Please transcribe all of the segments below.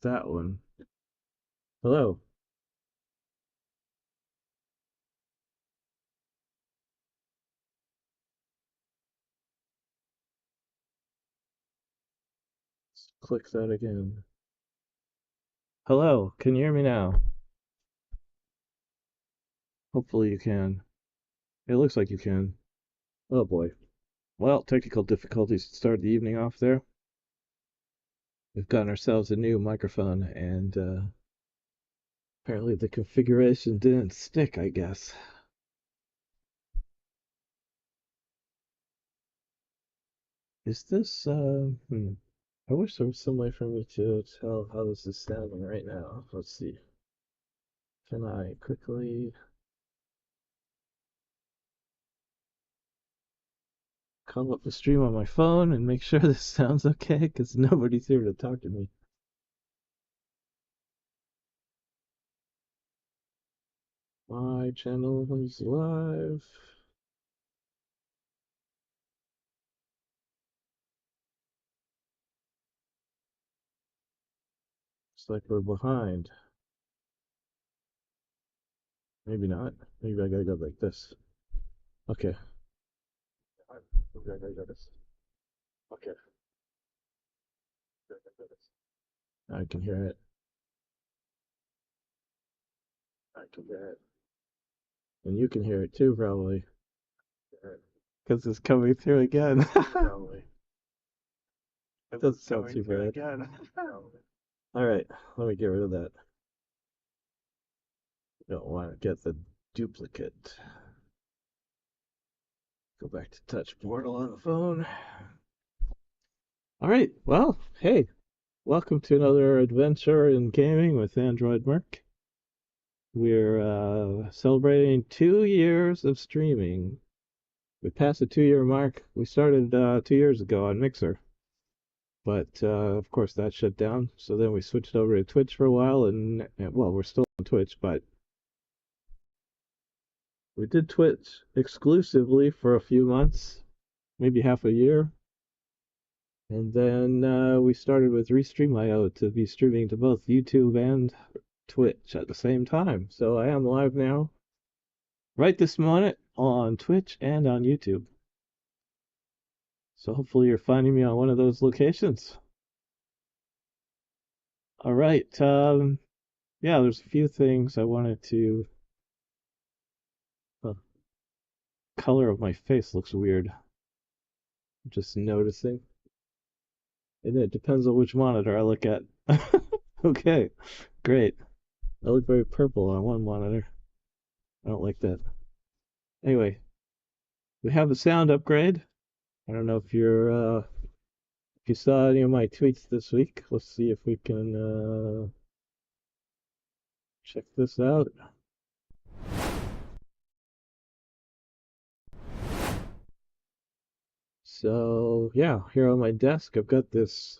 that one. Hello. Let's click that again. Hello, can you hear me now? Hopefully you can. It looks like you can. Oh boy. Well, technical difficulties to start the evening off there. We've gotten ourselves a new microphone and apparently the configuration didn't stick, I guess. Is this I wish there was some way for me to tell how this is sounding right now. Let's see. Can I quickly call up the stream on my phone and make sure this sounds okay? Because nobody's here to talk to me. My channel is live. It's like we're behind. Maybe not. Maybe I gotta go like this. Okay. Maybe I gotta go this. Okay. I can hear it. I can hear it. And you can hear it too, probably. Because it's coming through again. Probably. It doesn't sound too bad. Again. All right, let me get rid of that. Don't want to get the duplicate. Go back to touch portal on the phone. All right, well, hey, welcome to another adventure in gaming with Android Merc. We're celebrating 2 years of streaming. We passed the 2 year mark. We started 2 years ago on Mixer, but of course that shut down. So then we switched over to Twitch for a while, and well, we're still on Twitch, but we did Twitch exclusively for a few months, maybe half a year. And then we started with Restream.io to be streaming to both YouTube and Twitch at the same time. So I am live now, right this moment, on Twitch and on YouTube. So hopefully you're finding me on one of those locations. All right. Yeah, there's a few things I wanted to. The color of my face looks weird. I'm just noticing. And it depends on which monitor I look at. Okay, great. I look very purple on one monitor. I don't like that. Anyway, we have a sound upgrade. I don't know if you saw any of my tweets this week. Let's see if we can check this out. So yeah, here on my desk I've got this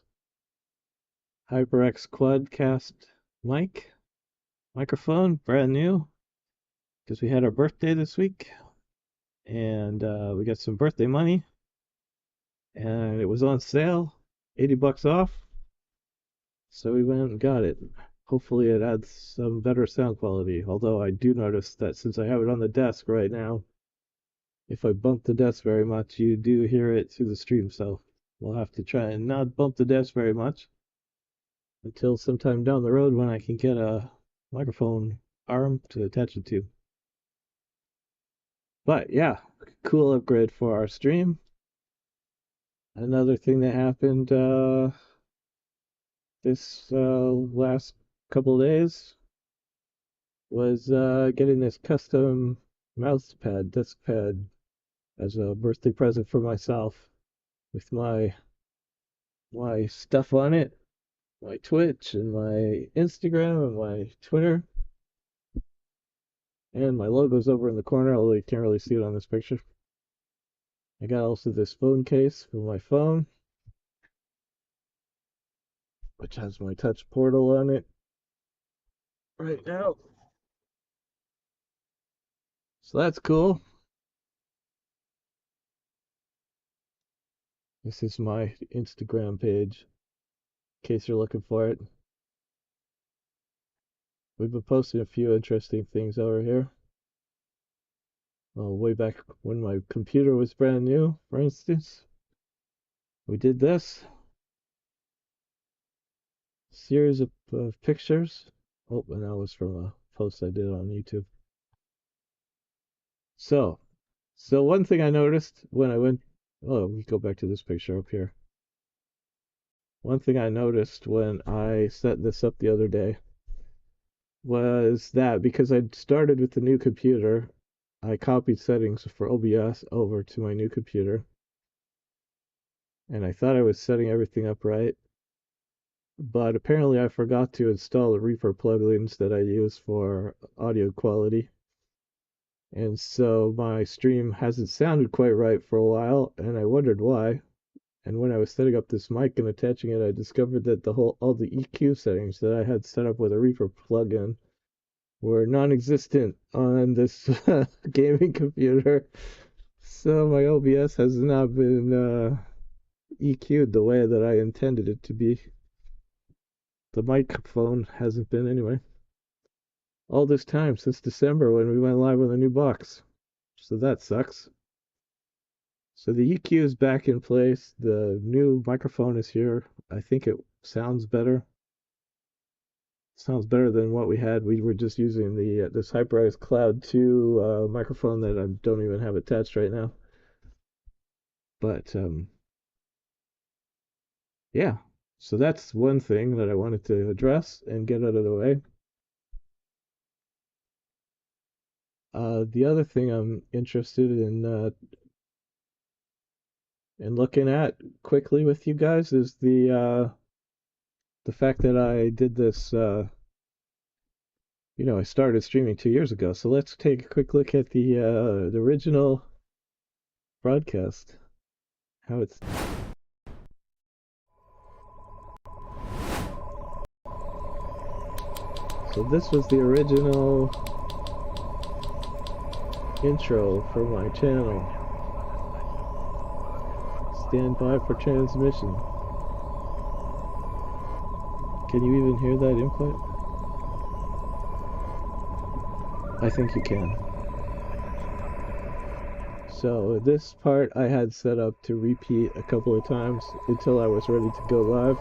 HyperX Quadcast microphone, brand new, because we had our birthday this week, and we got some birthday money, and it was on sale, $80 off. So we went and got it. Hopefully it adds some better sound quality. Although I do notice that since I have it on the desk right now, if I bump the desk very much, you do hear it through the stream. So we'll have to try and not bump the desk very much until sometime down the road when I can get a microphone arm to attach it to. But yeah, cool upgrade for our stream. Another thing that happened this last couple of days was getting this custom mouse pad, desk pad, as a birthday present for myself with my stuff on it, my Twitch and my Instagram and my Twitter. And my logo's over in the corner, although you can't really see it on this picture. I got also this phone case for my phone, which has my touch portal on it right now. So that's cool. This is my Instagram page, in case you're looking for it. we've been posting a few interesting things over here. Well, way back when my computer was brand new, for instance, we did this series of pictures. Oh, and that was from a post I did on YouTube. So, one thing I noticed when I went, oh, we go back to this picture up here. One thing I noticed when I set this up the other day was that because I'd started with the new computer, I copied settings for OBS over to my new computer. And I thought I was setting everything up right. But apparently I forgot to install the Reaper plugins that I use for audio quality. And so my stream hasn't sounded quite right for a while, and I wondered why. And when I was setting up this mic and attaching it, I discovered that all the EQ settings that I had set up with a Reaper plugin were non-existent on this gaming computer. So my OBS has not been EQ'd the way that I intended it to be. The microphone hasn't been anyway. All this time since December when we went live with a new box. So that sucks. So the EQ is back in place. The new microphone is here. I think it sounds better. Sounds better than what we had. We were just using the this HyperX Cloud 2 microphone that I don't even have attached right now. But yeah. So that's one thing that I wanted to address and get out of the way. The other thing I'm interested in looking at quickly with you guys is the fact that I did this. I started streaming 2 years ago. So let's take a quick look at the original broadcast. How it's. So this was the original intro for my channel. Stand by for transmission. Can you even hear that input? I think you can. So this part I had set up to repeat a couple of times until I was ready to go live.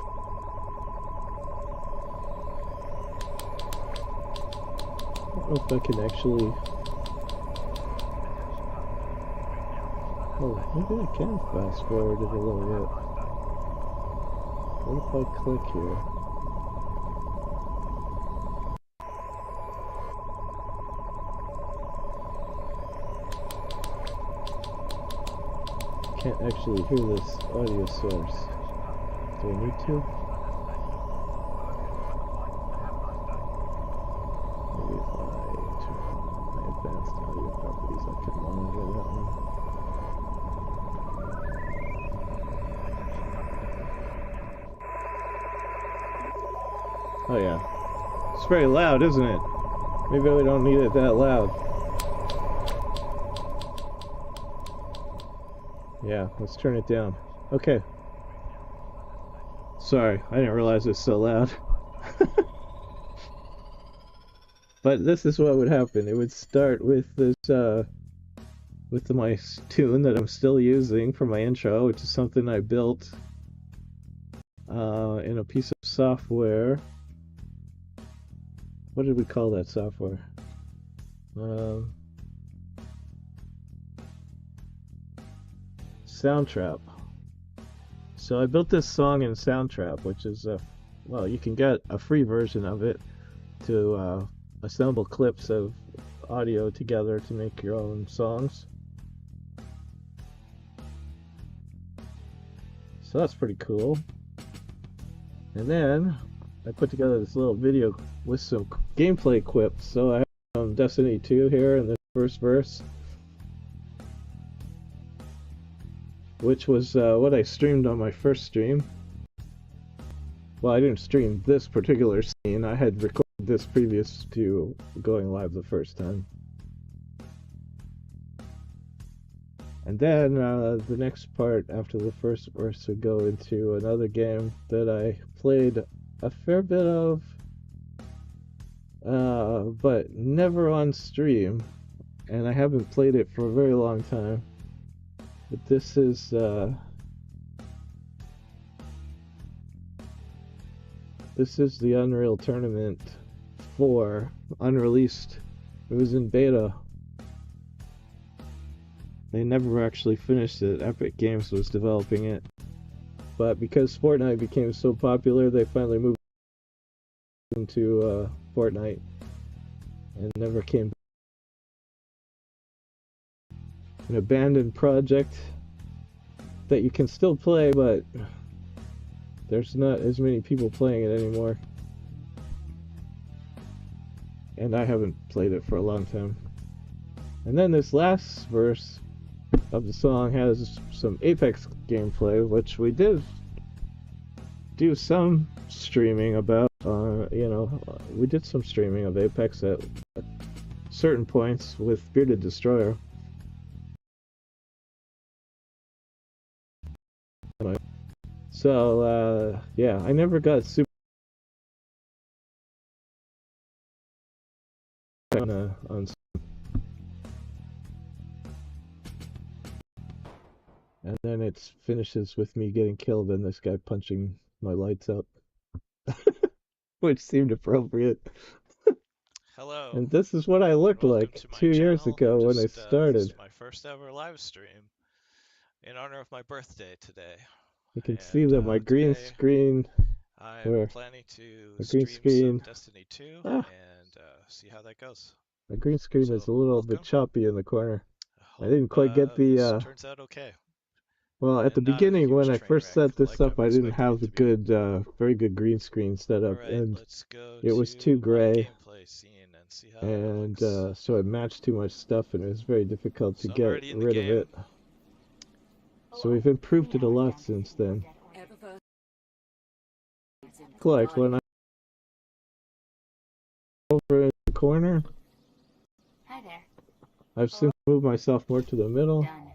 I don't know if I can actually... Oh, maybe I can fast forward it a little bit. What if I click here? Can't actually hear this audio source. Do I need to? Maybe if I turn on my advanced audio properties, I can monitor that one. Oh yeah. It's very loud, isn't it? Maybe we don't need it that loud. Yeah, let's turn it down. Okay. Sorry, I didn't realize it's so loud. But this is what would happen. It would start with this, with my tune that I'm still using for my intro, which is something I built in a piece of software. What did we call that software? Soundtrap. So I built this song in Soundtrap, which is well, you can get a free version of it to assemble clips of audio together to make your own songs. So that's pretty cool. And then I put together this little video with some gameplay clips. So I have Destiny 2 here in the first verse, which was what I streamed on my first stream. Well, I didn't stream this particular scene. I had recorded this previous to going live the first time. And then the next part after the first verse would go into another game that I played a fair bit of but never on stream, and I haven't played it for a very long time. But this is the Unreal Tournament 4, unreleased. It was in beta. They never actually finished it. Epic Games was developing it. But because Fortnite became so popular, they finally moved into Fortnite and never came back. An abandoned project that you can still play, but there's not as many people playing it anymore. And I haven't played it for a long time. And then this last verse of the song has some Apex gameplay, which we did do some streaming about. We did some streaming of Apex at certain points with Bearded Destroyer. So, yeah, I never got super on and then it finishes with me getting killed and this guy punching my lights out, which seemed appropriate. Hello. And this is what I looked Welcome like to my 2 years channel. ago when I This started. is my first ever live stream in honor of my birthday today. You can see that my green screen, I'm planning to green stream screen, some Destiny 2 and see how that goes. my green screen is a little bit choppy in the corner. I didn't quite get this turns out okay. Well, at the beginning when I first set this up, I didn't have a good, very good green screen set up, and it was too gray, and so it matched too much stuff, and it was very difficult to get rid of it. So we've improved it a lot since then. Like when I'm over in the corner, Hi there. I've since moved myself more to the middle. Done.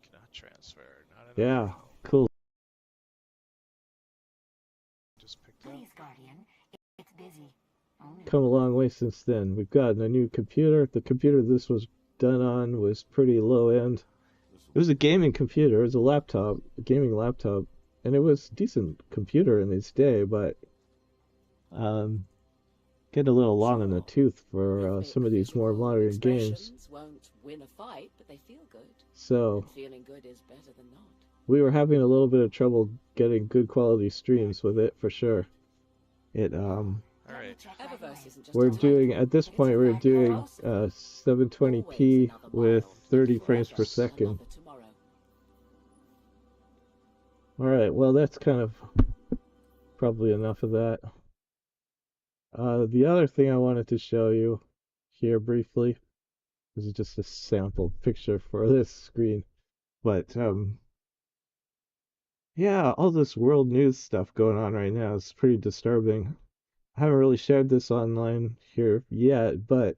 Cannot transfer. Not yeah, cool. Just picked up. Please, Guardian. It's busy. Come a long way since then. We've gotten a new computer. The computer this was done on was pretty low end. It was a gaming computer. It was a laptop, a gaming laptop, and it was a decent computer in its day, but getting a little long in the tooth for some of these more modern games. Won't win a fight, but they feel good. So feeling good is better than not. We were having a little bit of trouble getting good quality streams with it for sure. Alright. We're doing, at this point, we're doing 720p with 30 frames per second. Alright, well that's kind of probably enough of that. The other thing I wanted to show you here briefly, this is just a sample picture for this screen, but yeah, all this world news stuff going on right now is pretty disturbing. I haven't really shared this online here yet, but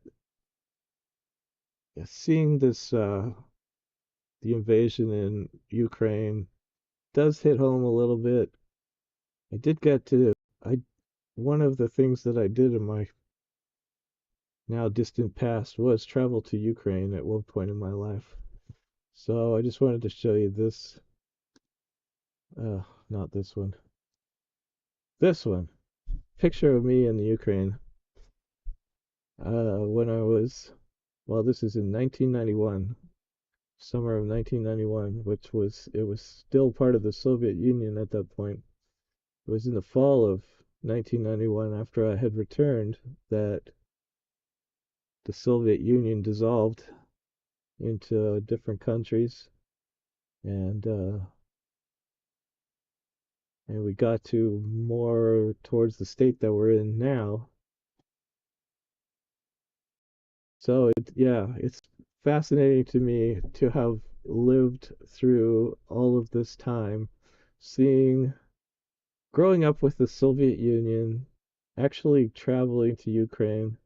seeing this, the invasion in Ukraine does hit home a little bit. I did get to, one of the things that I did in my now distant past was travel to Ukraine at one point in my life. So I just wanted to show you this, not this one. This one. Picture of me in the Ukraine. When I was, well, this is in 1991, summer of 1991, it was still part of the Soviet Union at that point. It was in the fall of 1991, after I had returned, that the Soviet Union dissolved into different countries, and we got to more towards the state that we're in now. So it's fascinating to me to have lived through all of this time, growing up with the Soviet Union, actually traveling to Ukraine.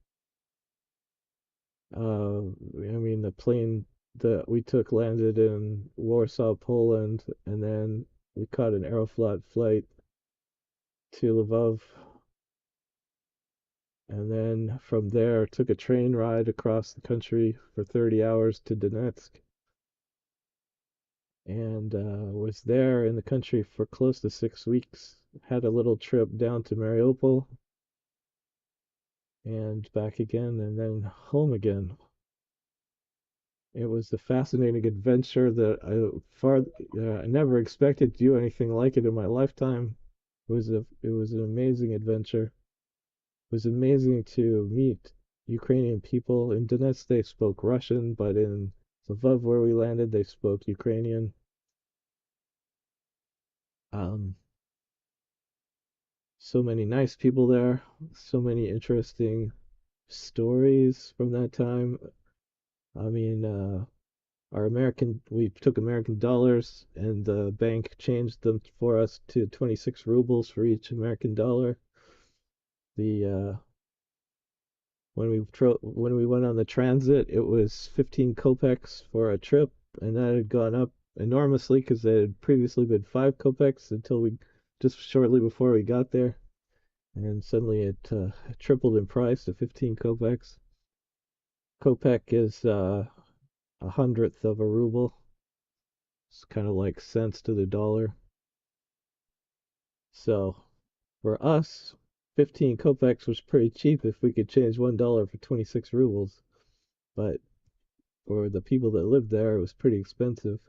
I mean, the plane that we took landed in Warsaw, Poland, and then we caught an Aeroflot flight to Lvov, and then from there took a train ride across the country for 30 hours to Donetsk, and was there in the country for close to 6 weeks. Had a little trip down to Mariupol and back again, and then home again. It was a fascinating adventure that I never expected to do anything like it in my lifetime. It was an amazing adventure. It was amazing to meet Ukrainian people. In Donetsk they spoke Russian, but in Lvov where we landed they spoke Ukrainian. Um, so many nice people there, so many interesting stories from that time. I mean, we took American dollars and the bank changed them for us to 26 rubles for each American dollar. The when we went on the transit, it was 15 kopecks for a trip, and that had gone up enormously because it had previously been 5 kopecks until we just shortly before we got there, and suddenly it tripled in price to 15 kopecks. Kopeck is a hundredth of a ruble. It's kind of like cents to the dollar. So for us, 15 kopecks was pretty cheap if we could change $1 for 26 rubles. But for the people that lived there, it was pretty expensive.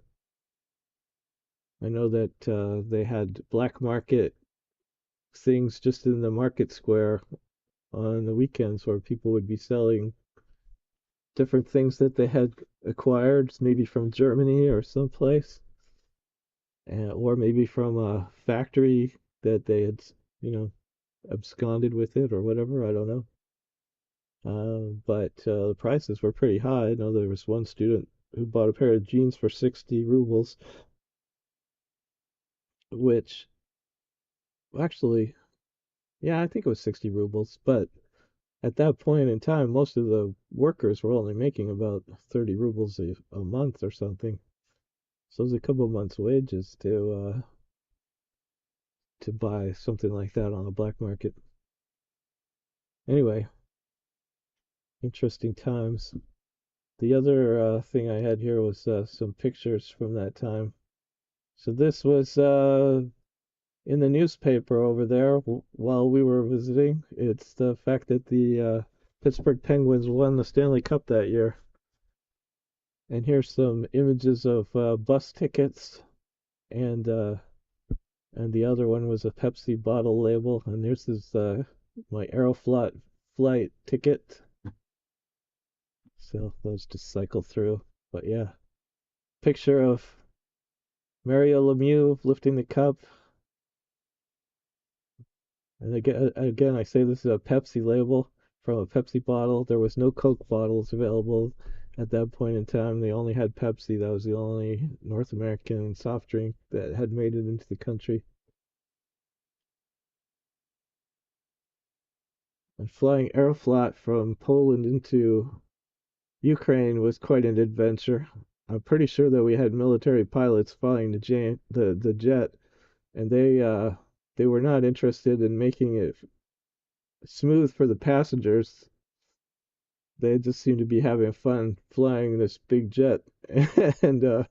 I know that they had black market things just in the market square on the weekends where people would be selling different things that they had acquired, maybe from Germany or someplace, or maybe from a factory that they had, you know, absconded with it or whatever. I don't know. But the prices were pretty high. I know there was one student who bought a pair of jeans for 60 rubles, which actually, yeah, I think it was 60 rubles. But at that point in time, most of the workers were only making about 30 rubles a month or something. So it was a couple of months' wages to buy something like that on the black market. Anyway, interesting times. The other thing I had here was some pictures from that time. So this was in the newspaper over there while we were visiting. It's the fact that the Pittsburgh Penguins won the Stanley Cup that year. And here's some images of bus tickets, and the other one was a Pepsi bottle label. And this is my Aeroflot flight ticket. So let's just cycle through. But yeah, picture of Mario Lemieux lifting the cup. And again, I say this is a Pepsi label from a Pepsi bottle. There was no Coke bottles available at that point in time. They only had Pepsi. That was the only North American soft drink that had made it into the country. And flying Aeroflot from Poland into Ukraine was quite an adventure. I'm pretty sure that we had military pilots flying the jet, and they were not interested in making it smooth for the passengers. They just seemed to be having fun flying this big jet and uh,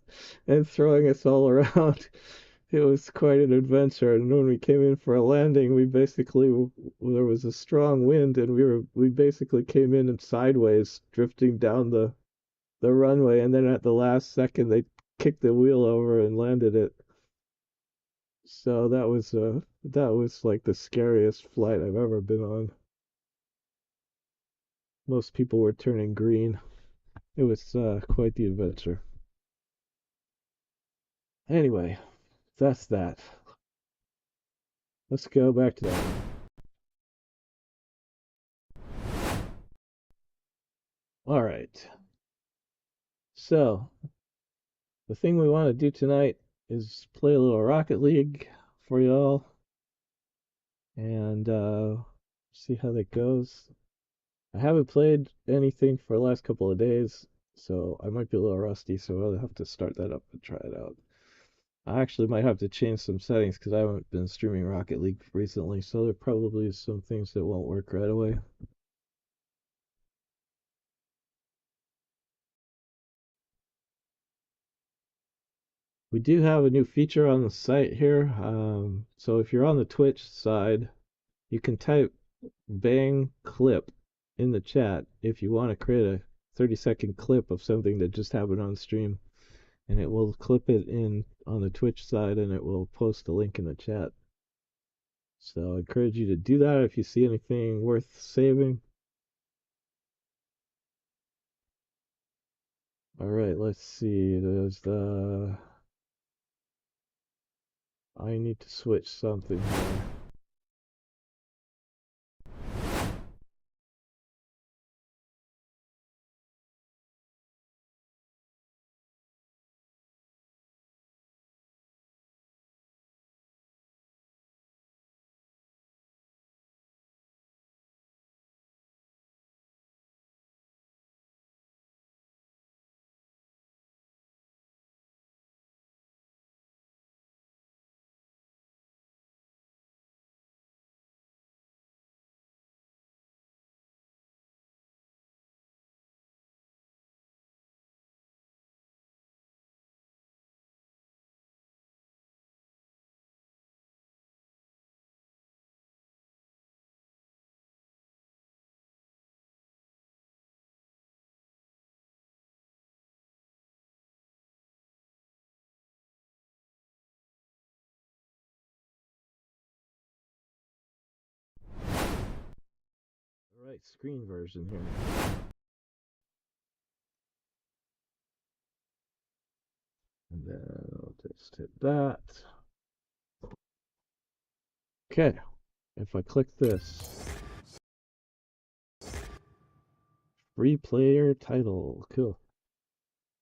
and throwing us all around. It was quite an adventure. And when we came in for a landing, we basically there was a strong wind, and we basically came in and sideways, drifting down the runway. And then at the last second, they kicked the wheel over and landed it. So that was like the scariest flight I've ever been on. Most people were turning green. It was quite the adventure. Anyway, that's that. Let's go back to that. All right. So, the thing we want to do tonight is play a little Rocket League for y'all and see how that goes. I haven't played anything for the last couple of days, so I might be a little rusty, so I'll have to start that up and try it out. I actually might have to change some settings because I haven't been streaming Rocket League recently, so there probably is some things that won't work right away. We do have a new feature on the site here. So if you're on the Twitch side, you can type bang clip in the chat if you want to create a 30-second clip of something that just happened on stream, and it will clip it in on the Twitch side and it will post a link in the chat. So I encourage you to do that if you see anything worth saving. All right, let's see. There's the. I need to switch something here. All right, screen version here. And then I'll just hit that. Okay, if I click this, free player title, cool.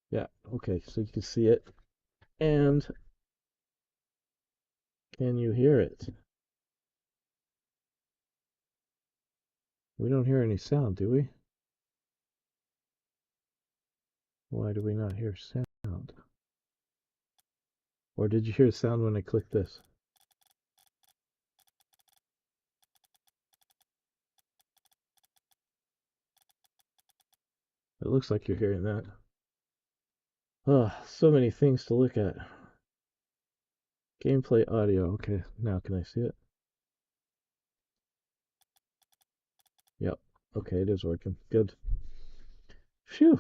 Yeah, okay, so you can see it. And can you hear it? We don't hear any sound, do we? Why do we not hear sound? Or did you hear sound when I clicked this? It looks like you're hearing that. Oh, so many things to look at. Gameplay audio. Okay, now can I see it? Yep. Okay, it is working. Good. Phew.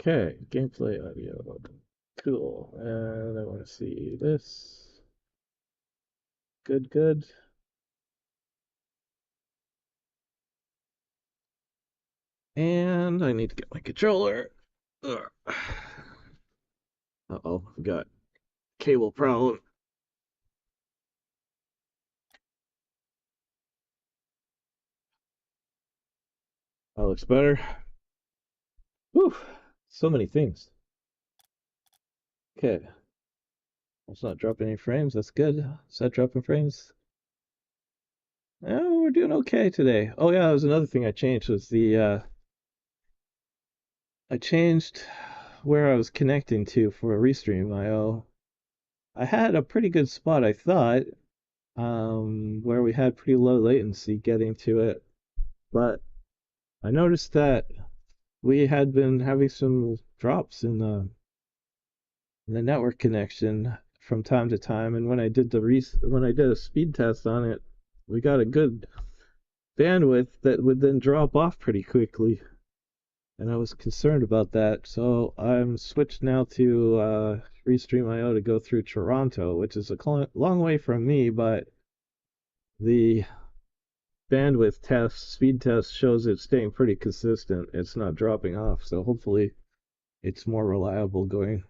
Okay, gameplay audio. Cool. And I want to see this. Good, good. And I need to get my controller. Uh-oh, I've got cable problem. That looks better. Whew, so many things. Okay. It's not dropping any frames. That's good. Is that dropping frames? Oh, we're doing okay today. Oh yeah, that was another thing I changed was the I changed where I was connecting to for Restream IO. I had a pretty good spot, I thought, where we had pretty low latency getting to it, but I noticed that we had been having some drops in the network connection from time to time, and when I did when I did a speed test on it, we got a good bandwidth that would then drop off pretty quickly, and I was concerned about that. So I'm switched now to Restream IO to go through Toronto, which is a long way from me, but the bandwidth test, speed test shows it's staying pretty consistent. It's not dropping off, so hopefully it's more reliable going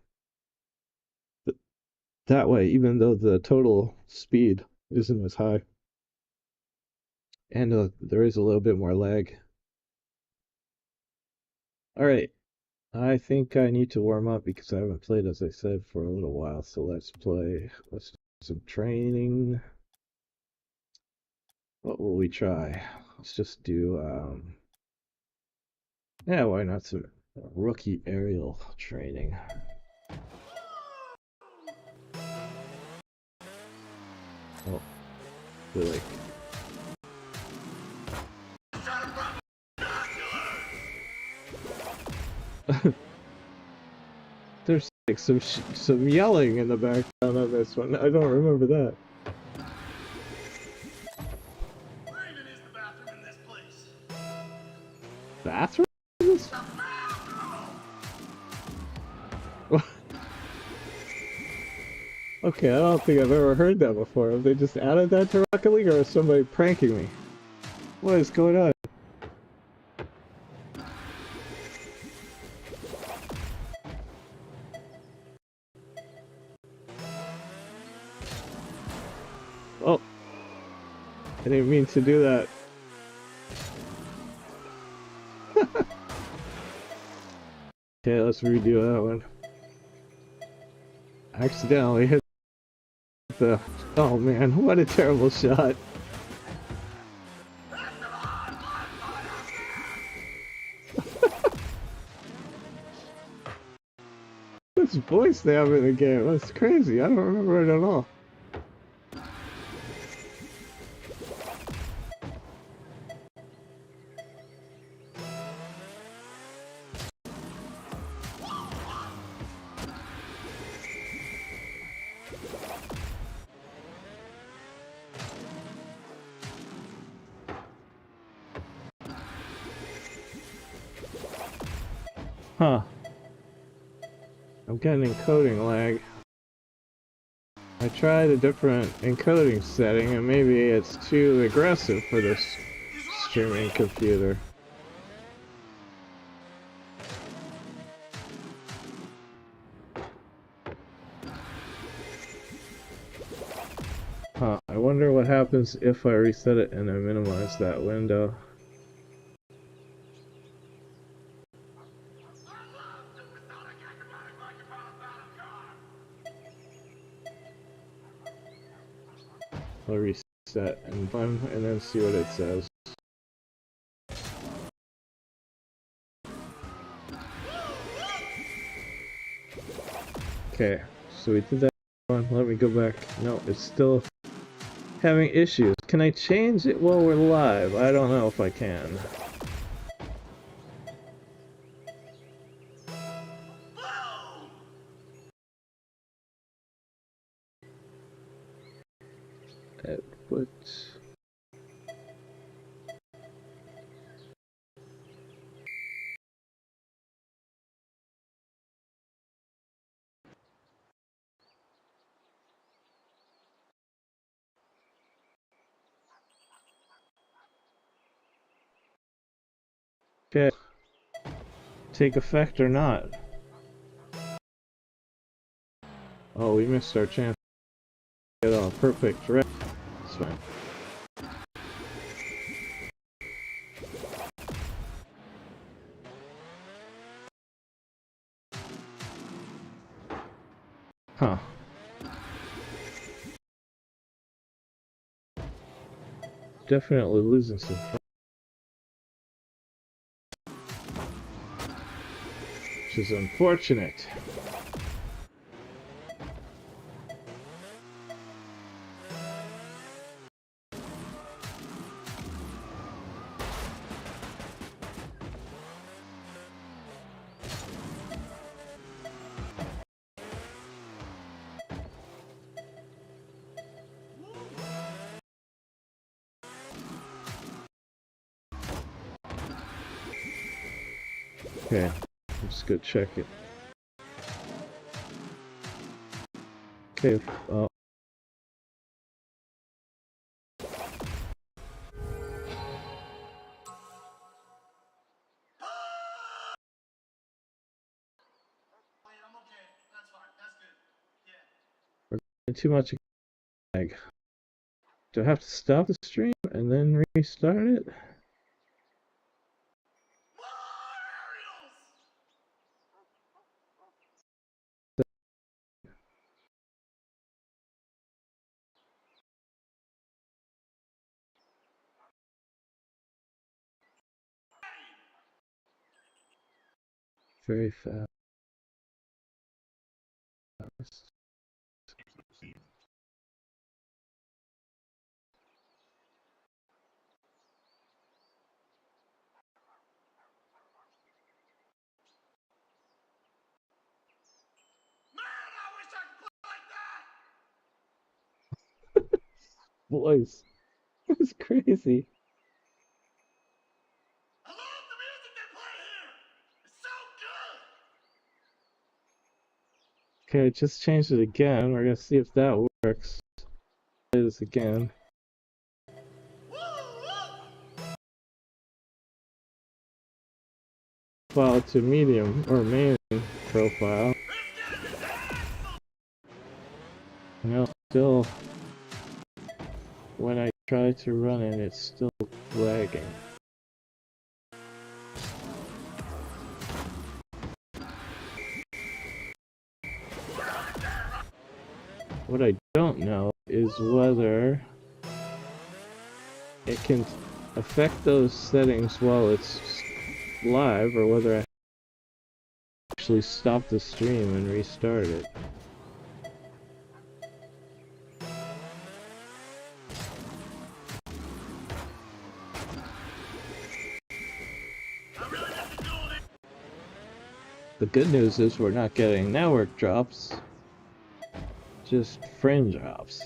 that way, even though the total speed isn't as high. And there is a little bit more lag. All right, I think I need to warm up because I haven't played, as I said, for a little while. So let's play. Let's do some training. What will we try? Let's just do Yeah, why not some rookie aerial training? Oh, feel like there's like some yelling in the background on this one. I don't remember that. Where even is the bathroom in this place? Bathroom? Okay, I don't think I've ever heard that before. Have they just added that to Rocket League, or is somebody pranking me? What is going on? Oh, I didn't mean to do that. Okay, let's redo that one. Accidentally hit the... Oh man, what a terrible shot. This voice they have in the game, that's crazy. I don't remember it at all. Huh. I'm getting encoding lag. I tried a different encoding setting and maybe it's too aggressive for this streaming computer. Huh, I wonder what happens if I reset it and I minimize that window. I'll reset and then see what it says. Okay, so we did that one. Let me go back. No, it's still having issues. Can I change it while we're live? I don't know if I can. Output. Okay. Take effect or not? Oh, we missed our chance to get a perfect red. That's fine. Huh. Definitely losing some. Which is unfortunate. Okay, let's go check it. Okay, I'm okay. That's fine. That's good. Yeah. too much lag. Do I have to stop the stream and then restart it? very fast. Man, I wish I could play like that! Voice. It's crazy. I love the music they play here! It's so good! Okay, I just changed it again. We're gonna see if that works. Play this again. Woo, woo! File to medium or main profile. No, still, when I try to run it, it's still lagging. What I don't know is whether it can affect those settings while it's live, or whether I actually stop the stream and restart it. The good news is we're not getting network drops, just frame drops.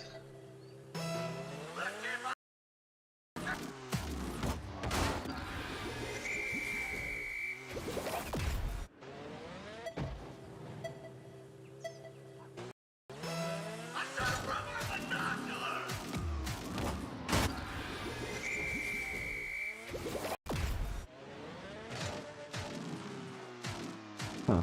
Huh.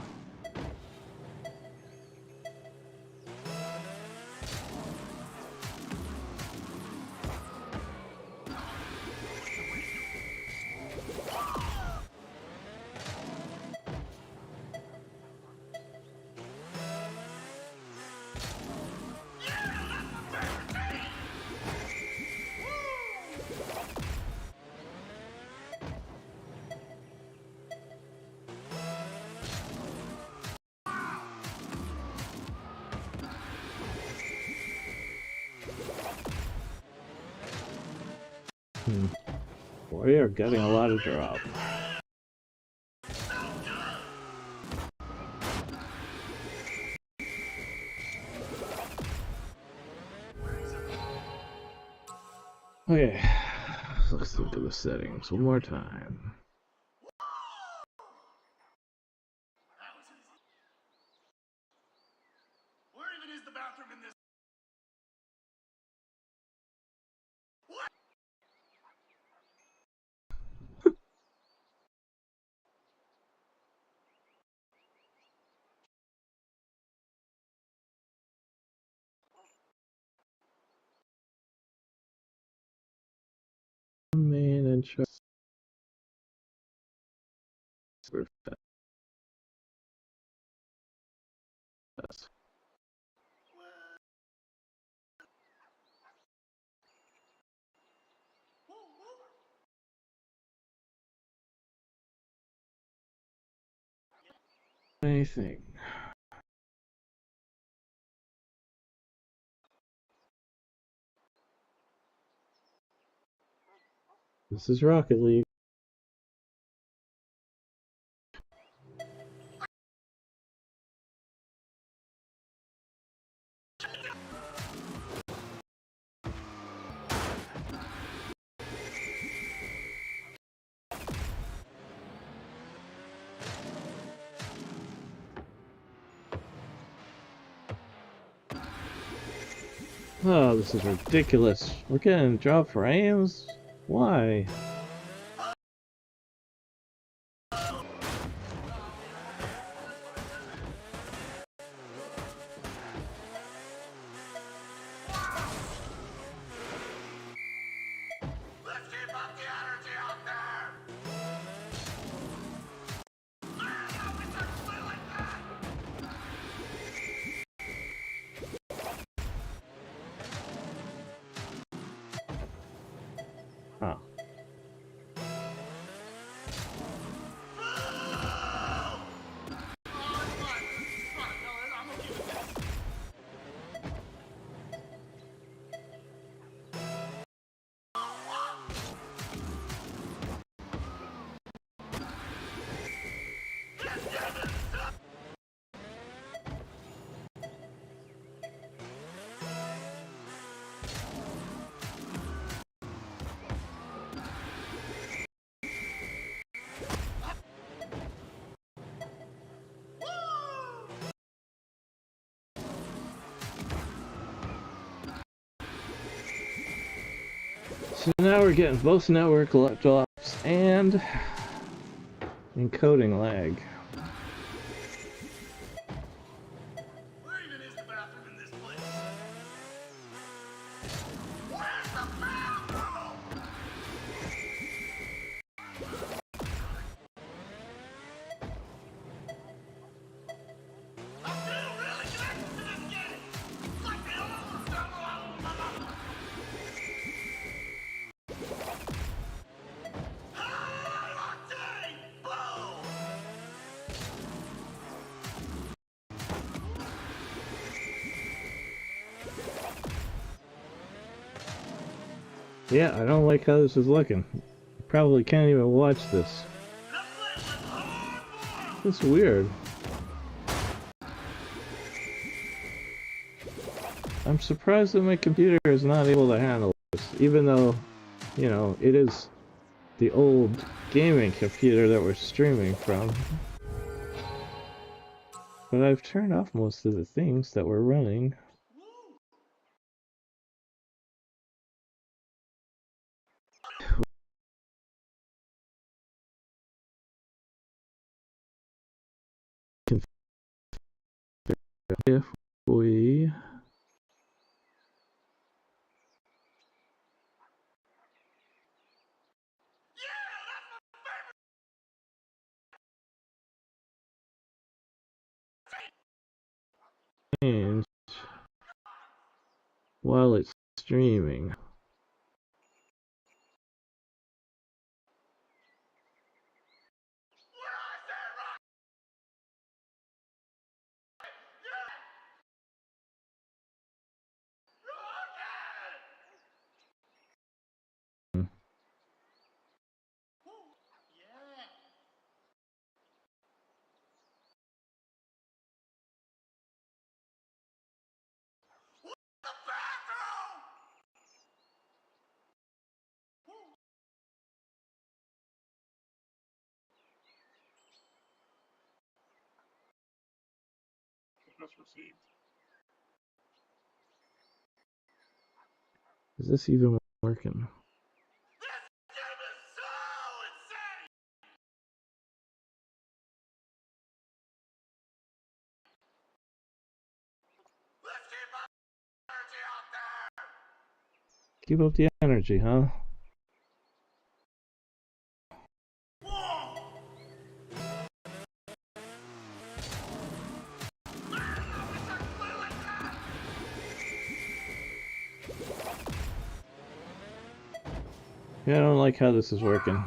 We are getting a lot of drop. Okay, let's look at the settings one more time. Where even is the bathroom in this? Main intro. Super fast. Anything. This is Rocket League. Oh, this is ridiculous. We're getting drop frames? Why? Let's keep up the energy out there! Man, I wish I could play like that! Huh. So now we're getting both network drops and encoding lag. Where even is the bathroom in this place? Where's the bathroom? I feel really connected to this game. It's like the old stuff. High octane! Boom! Yeah, I don't like how this is looking. You probably can't even watch this. The place is hard-boiled! It's weird. I'm surprised that my computer is not able to handle this, even though, you know, it is the old gaming computer that we're streaming from. But I've turned off most of the things that were running. If we change while it's streaming. Is this even working? Keep up the energy, huh? Yeah, I don't like how this is working.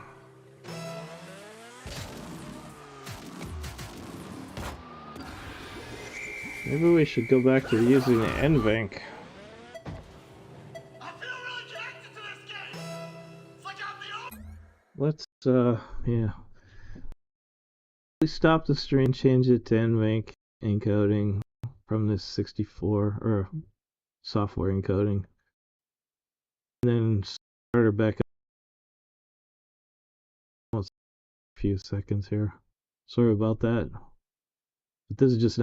Maybe we should go back to using the NVENC. I feel really connected to this game. It's like I'm the only. Let's, yeah. We stop the stream, change it to NVENC encoding from this 64, or software encoding. And then start her back up. Almost a few seconds here. Sorry about that. But this is just